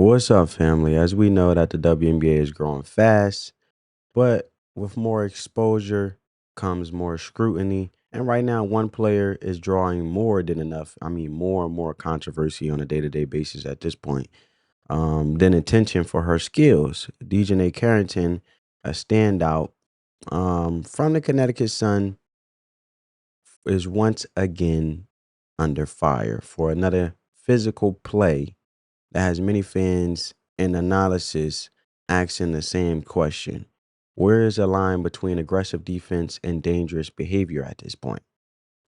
What's up, family? As we know that the WNBA is growing fast, but with more exposure comes more scrutiny. And right now, one player is drawing more than enough. I mean, more and more controversy on a day-to-day basis at this point. Than attention for her skills. Dijonai Carrington, a standout from the Connecticut Sun, is once again under fire for another physical play that has many fans and analysis asking the same question. Where is the line between aggressive defense and dangerous behavior at this point?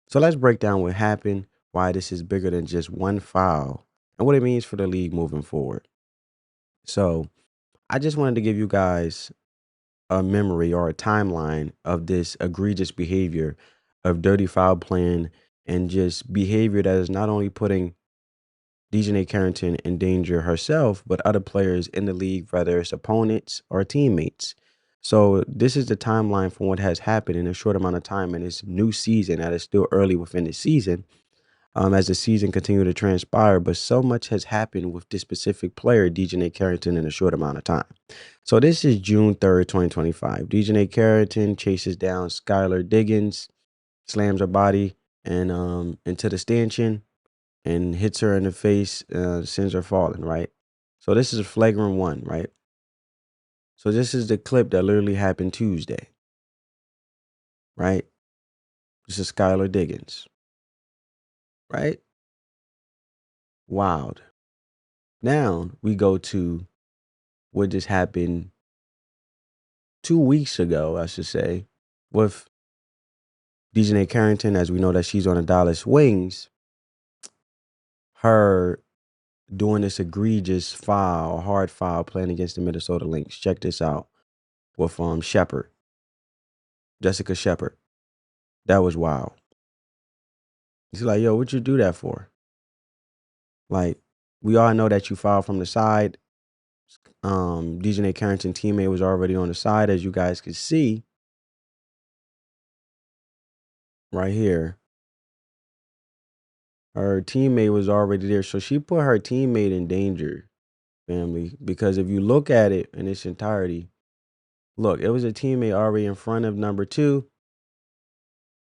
So let's break down what happened, why this is bigger than just one foul, and what it means for the league moving forward. So I just wanted to give you guys a memory or a timeline of this egregious behavior of dirty foul playing and just behavior that is not only putting Dijonai Carrington endanger herself, but other players in the league, whether it's opponents or teammates. So this is the timeline for what has happened in a short amount of time in this new season that is still early within the season, as the season continued to transpire. But so much has happened with this specific player, Dijonai Carrington, in a short amount of time. So this is June 3rd, 2025. Dijonai Carrington chases down Skylar Diggins, slams her body and into the stanchion and hits her in the face, sends her falling, right? So this is a flagrant one, right? So this is the clip that literally happened Tuesday, right? This is Skylar Diggins, right? Wild. Now we go to what just happened 2 weeks ago, I should say, with Dijonai Carrington, as we know that she's on the Dallas Wings, her doing this egregious foul, hard foul playing against the Minnesota Lynx. Check this out with Shepard, Jessica Shepard. That was wild. He's like, yo, what you do that for? Like, we all know that you fouled from the side. Dijonai Carrington teammate was already on the side, as you guys can see right here. Her teammate was already there. So she put her teammate in danger, family, because if you look at it in its entirety, look, it was a teammate already in front of number two,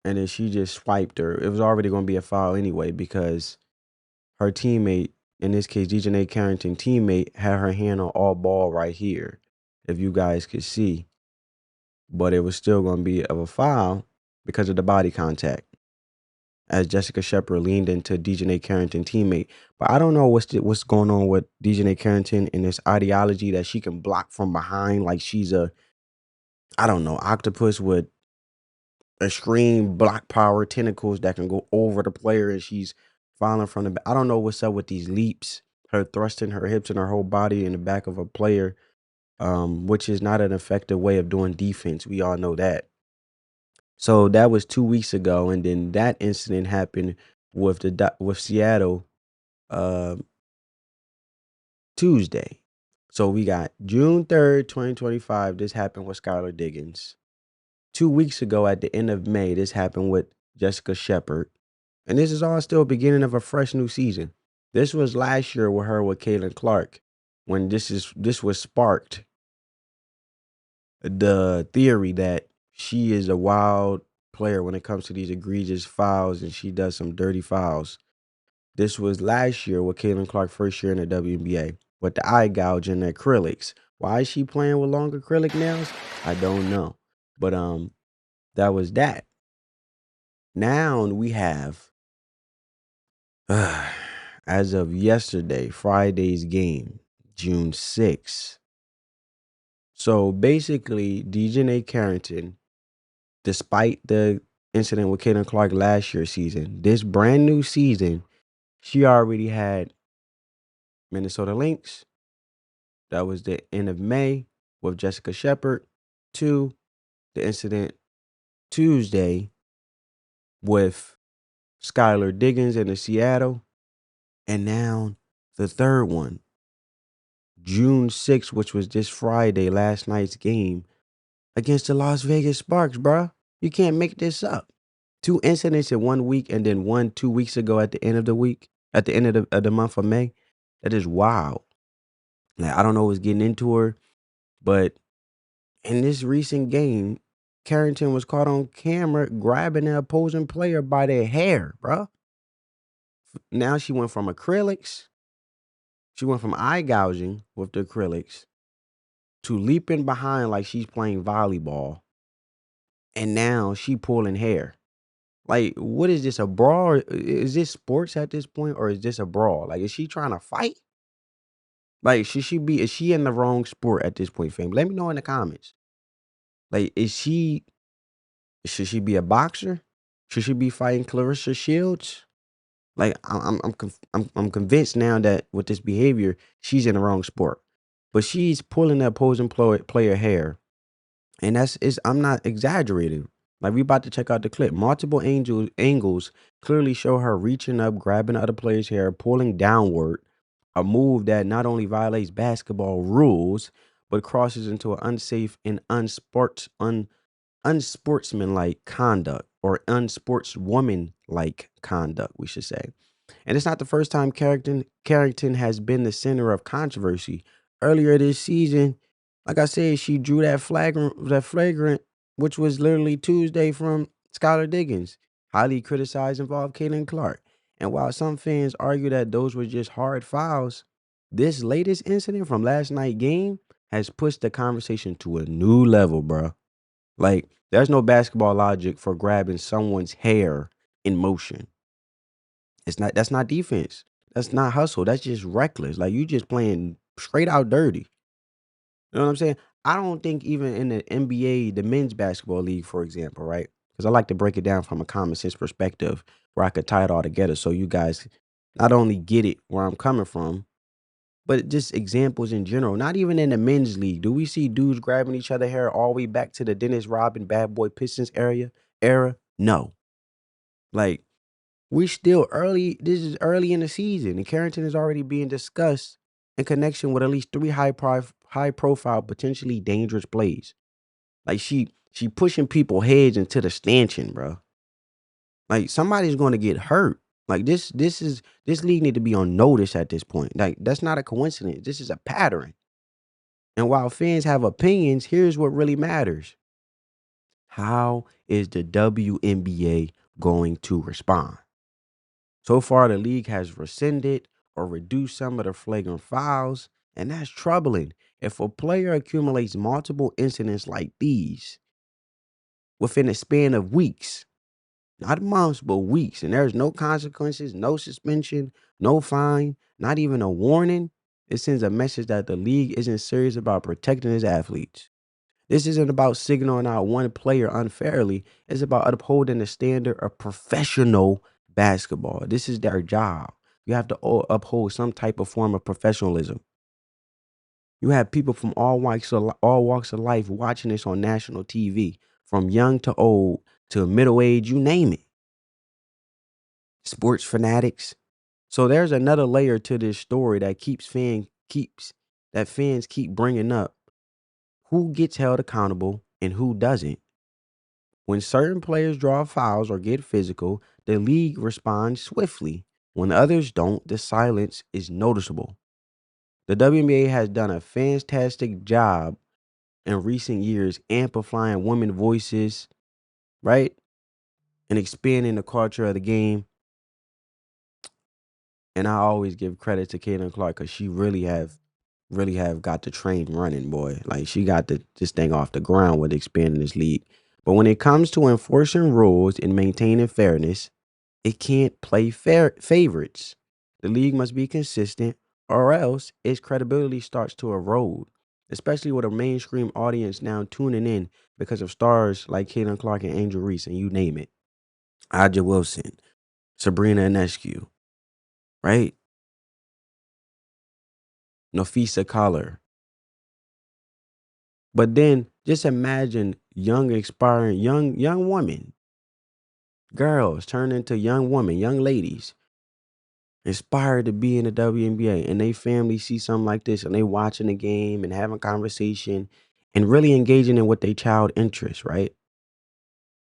and then she just swiped her. It was already going to be a foul anyway because her teammate, in this case, Dijonai Carrington teammate, had her hand on all ball right here, if you guys could see. But it was still going to be of a foul because of the body contact, as Jessica Shepard leaned into Dijonai Carrington teammate. But I don't know what's going on with Dijonai Carrington and this ideology that she can block from behind like she's a, I don't know, octopus with extreme block power tentacles that can go over the player, and she's falling from the back. I don't know what's up with these leaps, her thrusting her hips and her whole body in the back of a player, which is not an effective way of doing defense. We all know that. So that was 2 weeks ago, and then that incident happened with with Seattle uh, Tuesday. So we got June 3rd, 2025. This happened with Skylar Diggins. 2 weeks ago, at the end of May, this happened with Jessica Shepard. And this is all still beginning of a fresh new season. This was last year with her with Caitlin Clark, when this was sparked, the theory that she is a wild player when it comes to these egregious fouls and she does some dirty fouls. This was last year with Caitlin Clark, first year in the WNBA, with the eye gouge and the acrylics. Why is she playing with long acrylic nails? I don't know. But that was that. Now we have, as of yesterday, Friday's game, June 6th. So basically, Dijonai Carrington, despite the incident with Caitlin Clark last year's season, this brand new season, she already had Minnesota Lynx. That was the end of May with Jessica Shepard. 2, the incident Tuesday with Skylar Diggins in the Seattle. And now the third one, June 6th, which was this Friday, last night's game against the Las Vegas Sparks, bruh. You can't make this up. 2 incidents in 1 week, and then 1 2 weeks ago at the end of the week, at the end of the month of May. That is wild. Like, I don't know what's getting into her, but in this recent game, Carrington was caught on camera grabbing the opposing player by their hair, bruh. Now she went from acrylics, she went from eye gouging with the acrylics to leaping behind like she's playing volleyball, and now she pulling hair. Like, what is this, a brawl? Is this sports at this point, or is this a brawl? Like, is she trying to fight? Like, is she in the wrong sport at this point, fam? Let me know in the comments. Like, should she be a boxer? Should she be fighting Clarissa Shields? Like, I'm convinced now that with this behavior, she's in the wrong sport. But she's pulling the opposing player hair, and I'm not exaggerating. Like, we about to check out the clip. Multiple angles clearly show her reaching up, grabbing the other player's hair, pulling downward, a move that not only violates basketball rules, but crosses into an unsafe and unsportsmanlike conduct, or unsportswoman-like conduct, we should say. And it's not the first time Carrington has been the center of controversy. Earlier this season, like I said, she drew that flagrant, which was literally Tuesday, from Skylar Diggins, highly criticized, involved Caitlin Clark. And while some fans argue that those were just hard fouls, this latest incident from last night's game has pushed the conversation to a new level, bro. Like, there's no basketball logic for grabbing someone's hair in motion. That's not defense. That's not hustle. That's just reckless. Like, you just playing straight out dirty. You know what I'm saying? I don't think even in the NBA, the men's basketball league, for example, right? Because I like to break it down from a common sense perspective where I could tie it all together so you guys not only get it where I'm coming from, but just examples in general. Not even in the men's league. Do we see dudes grabbing each other hair all the way back to the Dennis Rodman Bad Boy Pistons era? No. Like, we still early. This is early in the season, and Carrington is already being discussed in connection with at least three high profile, potentially dangerous plays. Like, she pushing people heads into the stanchion, bro. Like, somebody's going to get hurt. Like, this league need to be on notice at this point. Like, that's not a coincidence. This is a pattern. And while fans have opinions, here's what really matters: how is the WNBA going to respond? So far, the league has rescinded or reduced some of the flagrant fouls, and that's troubling. If a player accumulates multiple incidents like these within a span of weeks, not months, but weeks, and there's no consequences, no suspension, no fine, not even a warning, it sends a message that the league isn't serious about protecting its athletes. This isn't about signaling out one player unfairly. It's about upholding the standard of professional basketball. This is their job. You have to uphold some type of form of professionalism. You have people from all walks of life watching this on national TV, from young to old to middle age, you name it. Sports fanatics. So there's another layer to this story that fans keep bringing up. Who gets held accountable and who doesn't? When certain players draw fouls or get physical, the league responds swiftly. When others don't, the silence is noticeable. The WNBA has done a fantastic job in recent years amplifying women voices, right? And expanding the culture of the game. And I always give credit to Caitlin Clark because she really have got the train running, boy. Like, she got this thing off the ground with expanding this league. But when it comes to enforcing rules and maintaining fairness, it can't play favorites. The league must be consistent, or else its credibility starts to erode, especially with a mainstream audience now tuning in because of stars like Caitlin Clark and Angel Reese, and you name it. Aja Wilson, Sabrina Ionescu, right? Nafisa Collar. But then just imagine young, aspiring, young women, girls turn into young women, young ladies, inspired to be in the WNBA, and they family see something like this, and they watching the game and having conversation and really engaging in what they child interests, right?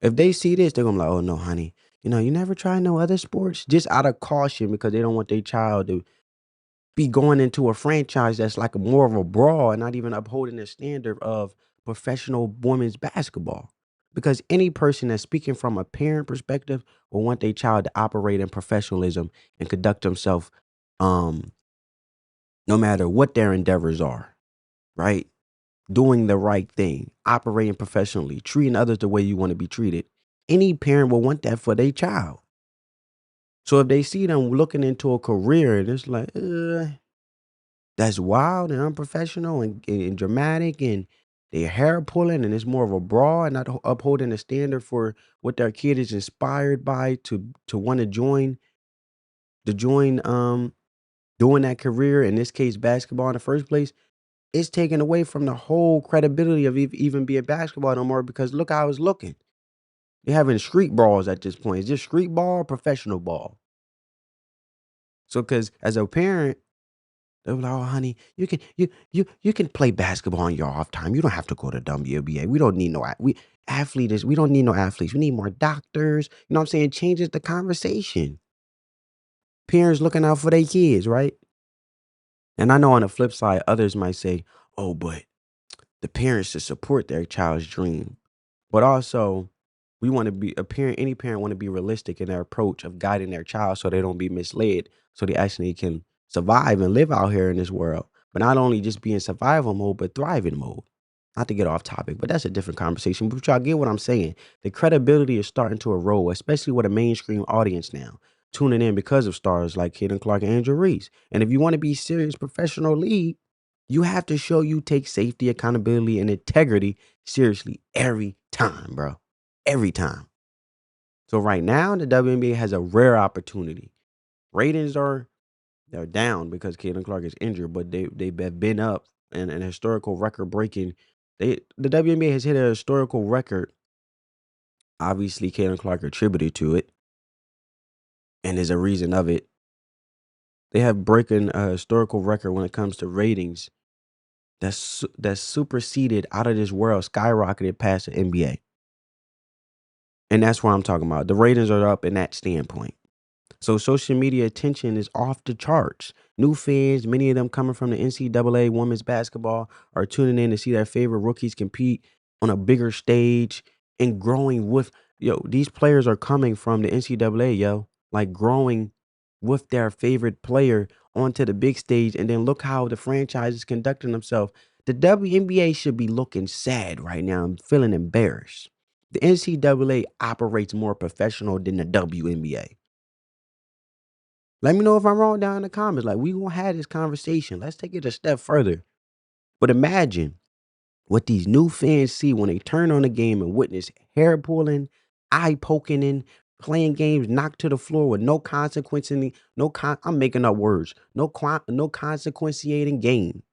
If they see this, they're gonna be like, "Oh no, honey, you never try no other sports," just out of caution because they don't want their child to. be going into a franchise that's like more of a brawl and not even upholding the standard of professional women's basketball. Because any person that's speaking from a parent perspective will want their child to operate in professionalism and conduct themselves um no matter what their endeavors are, right? Doing the right thing, operating professionally, treating others the way you want to be treated. Any parent will want that for their child. So if they see them looking into a career and it's like, that's wild and unprofessional and dramatic and their hair pulling and it's more of a brawl and not upholding the standard for what their kid is inspired by to want to join doing that career, in this case basketball in the first place, it's taken away from the whole credibility of even being basketball no more because look how it's looking. They're having street brawls at this point. Is this street ball or professional ball? So because as a parent, they were like, "Oh, honey, you can play basketball in your off time. You don't have to go to WNBA. We don't need no athletes. We don't need no athletes. We need more doctors." You know what I'm saying? Changes the conversation. Parents looking out for their kids, right? And I know on the flip side, others might say, "Oh, but the parents should support their child's dream." But also, we want to be a parent, any parent want to be realistic in their approach of guiding their child so they don't be misled, so they actually can survive and live out here in this world. But not only just be in survival mode, but thriving mode. Not to get off topic, but that's a different conversation. But y'all get what I'm saying. The credibility is starting to erode, especially with a mainstream audience now, tuning in because of stars like Kaden Clark and Andrew Reese. And if you want to be serious professional league, you have to show you take safety, accountability, and integrity seriously every time, bro. Every time. So right now, the WNBA has a rare opportunity. Ratings they're down because Caitlin Clark is injured, but they've been up and an historical record breaking. The WNBA has hit a historical record. Obviously, Caitlin Clark attributed to it, and there's a reason of it. They have broken a historical record when it comes to ratings that's superseded out of this world, skyrocketed past the NBA. And that's what I'm talking about. The ratings are up in that standpoint. So social media attention is off the charts. New fans, many of them coming from the NCAA women's basketball, are tuning in to see their favorite rookies compete on a bigger stage and growing with, these players are coming from the NCAA, like growing with their favorite player onto the big stage. And then look how the franchise is conducting themselves. The WNBA should be looking sad right now and feeling embarrassed. The NCAA operates more professional than the WNBA. Let me know if I'm wrong down in the comments. Like, we gonna have this conversation. Let's take it a step further. But imagine what these new fans see when they turn on the game and witness hair pulling, eye poking in, playing games knocked to the floor with no consequence in I'm making up words. No consequentiating game.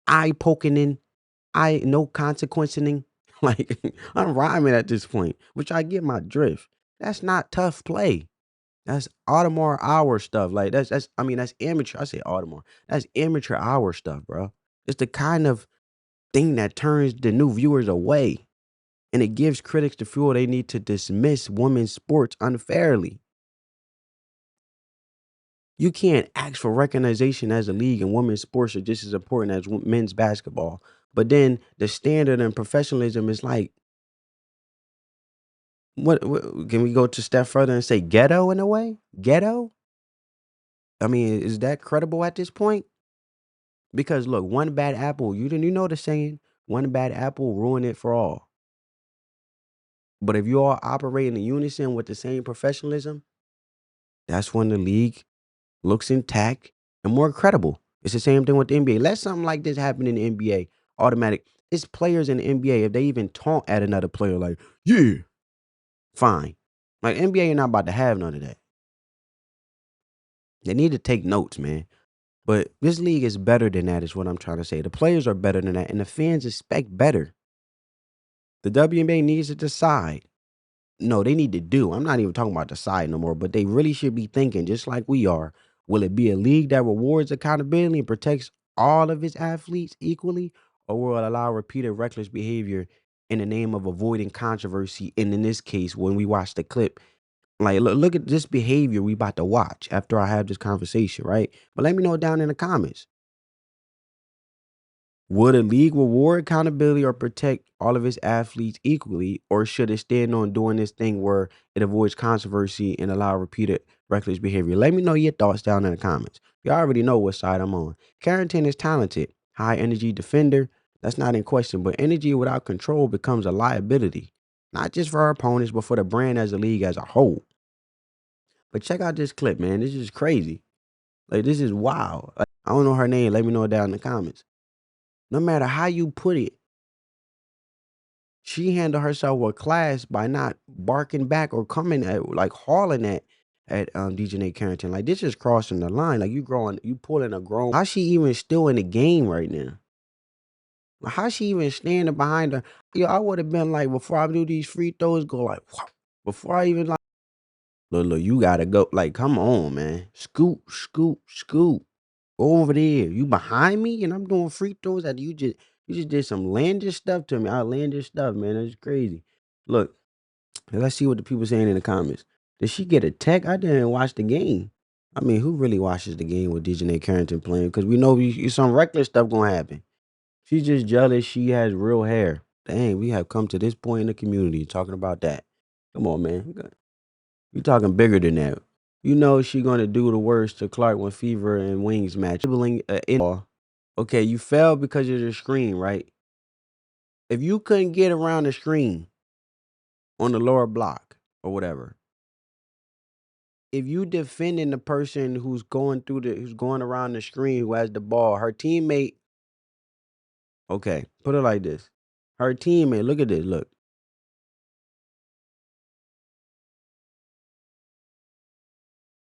Eye poking in, no consequencing. Like I'm rhyming at this point, which I get my drift. That's not tough play. That's Audemars hour stuff. Like that's amateur. I say Audemars. That's amateur hour stuff, bro. It's the kind of thing that turns the new viewers away. And it gives critics the fuel they need to dismiss women's sports unfairly. You can't ask for recognition as a league, and women's sports are just as important as men's basketball. But then the standard and professionalism is like, what can we go to step further and say ghetto in a way? Ghetto? I mean, is that credible at this point? Because look, one bad apple, you know the saying, one bad apple ruin it for all. But if you all operate in unison with the same professionalism, that's when the league looks intact and more credible. It's the same thing with the NBA. Let something like this happen in the NBA, automatic. It's players in the NBA, if they even taunt at another player, like, yeah, fine. Like NBA ain't not about to have none of that. They need to take notes, man. But this league is better than that, is what I'm trying to say. The players are better than that, and the fans expect better. The WNBA needs to decide. No, they need to do. I'm not even talking about decide no more, but they really should be thinking just like we are. Will it be a league that rewards accountability and protects all of its athletes equally, or will it allow repeated reckless behavior in the name of avoiding controversy? And in this case, when we watch the clip, Like, look at this behavior we about to watch after I have this conversation, right? But let me know down in the comments. Would a league reward accountability or protect all of its athletes equally, or should it stand on doing this thing where it avoids controversy and allow repeated reckless behavior? Let me know your thoughts down in the comments. You already know what side I'm on. Carrington is talented, high energy defender. That's not in question, but energy without control becomes a liability, not just for our opponents, but for the brand as a league as a whole. But check out this clip, man. This is crazy. Like, this is wild. Like, I don't know her name. Let me know it down in the comments. No matter how you put it, she handled herself with class by not barking back or coming at like hauling at Dijonai Carrington. Like, this is crossing the line. Like, you pulling a grown. How she even still in the game right now? How she even standing behind her? Yo, I would have been like, before I do these free throws, go like, whoa. Before I even like, look, you gotta go. Like, come on, man. Scoot, scoot, scoot. Go over there. You behind me and I'm doing free throws that you just did some landish stuff to me. Outlandish stuff, man. That's crazy. Look, let's see what the people saying in the comments. Did she get a tech? I didn't watch the game. I mean, who really watches the game with Dijonai Carrington playing? Because we know some reckless stuff gonna happen. She's just jealous she has real hair. Dang, we have come to this point in the community talking about that. Come on, man. You talking bigger than that. You know she gonna do the worst to Clark when Fever and Wings match. Dribbling okay, you fell because of the screen, right? If you couldn't get around the screen on the lower block or whatever, if you defending the person who's going around the screen who has the ball, her teammate, okay, put it like this. Her teammate, look at this, look.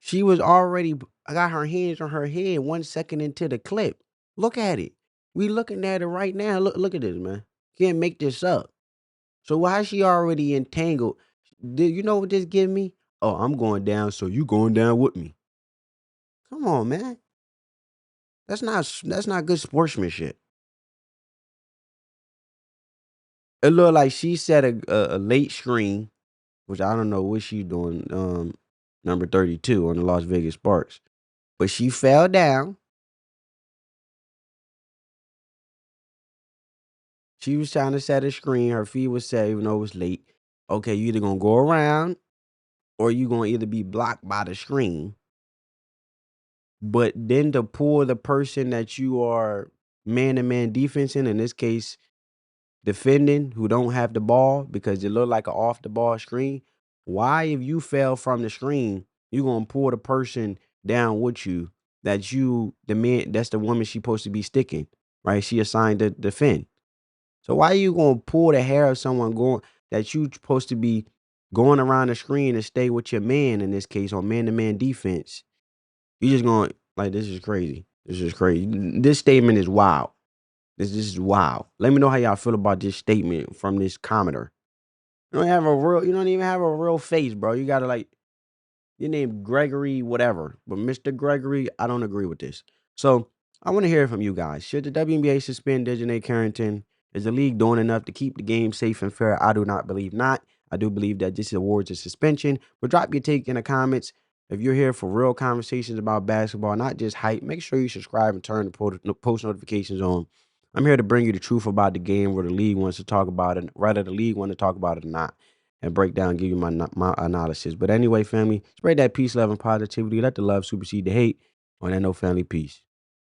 She was already got her hands on her head 1 second into the clip. Look at it. We looking at it right now. Look at this, man. Can't make this up. So why is she already entangled? Do you know what this give me? Oh, I'm going down, so you going down with me. Come on, man. That's not good sportsmanship. It looked like she set a late screen, which I don't know what she's doing. Number 32 on the Las Vegas Sparks, but she fell down. She was trying to set a screen. Her feet was set, even though it was late. Okay, you either gonna go around or you gonna either be blocked by the screen. But then to pull the person that you are man-to-man defense in this case, defending, who don't have the ball because it looked like an off the ball screen. Why, if you fell from the screen, you gonna pull the person down with you the man, that's the woman she supposed to be sticking, right? She assigned to defend. So why are you gonna pull the hair of someone going that you supposed to be going around the screen and stay with your man in this case on man-to-man defense? You just going like, this is crazy. This is crazy. This statement is wild. This is wild. Let me know how y'all feel about this statement from this commenter. You don't even have a real face, bro. You gotta like your name Gregory, whatever. But Mr. Gregory, I don't agree with this. So I want to hear from you guys. Should the WNBA suspend Dijonai Carrington? Is the league doing enough to keep the game safe and fair? I do not believe not. I do believe that this awards a suspension. But drop your take in the comments. If you're here for real conversations about basketball, not just hype, make sure you subscribe and turn the post notifications on. I'm here to bring you the truth about the game, where the league wants to talk about it, rather the league want to talk about it or not, and break down, give you my analysis. But anyway, family, spread that peace, love, and positivity. Let the love supersede the hate. On that note, family, peace.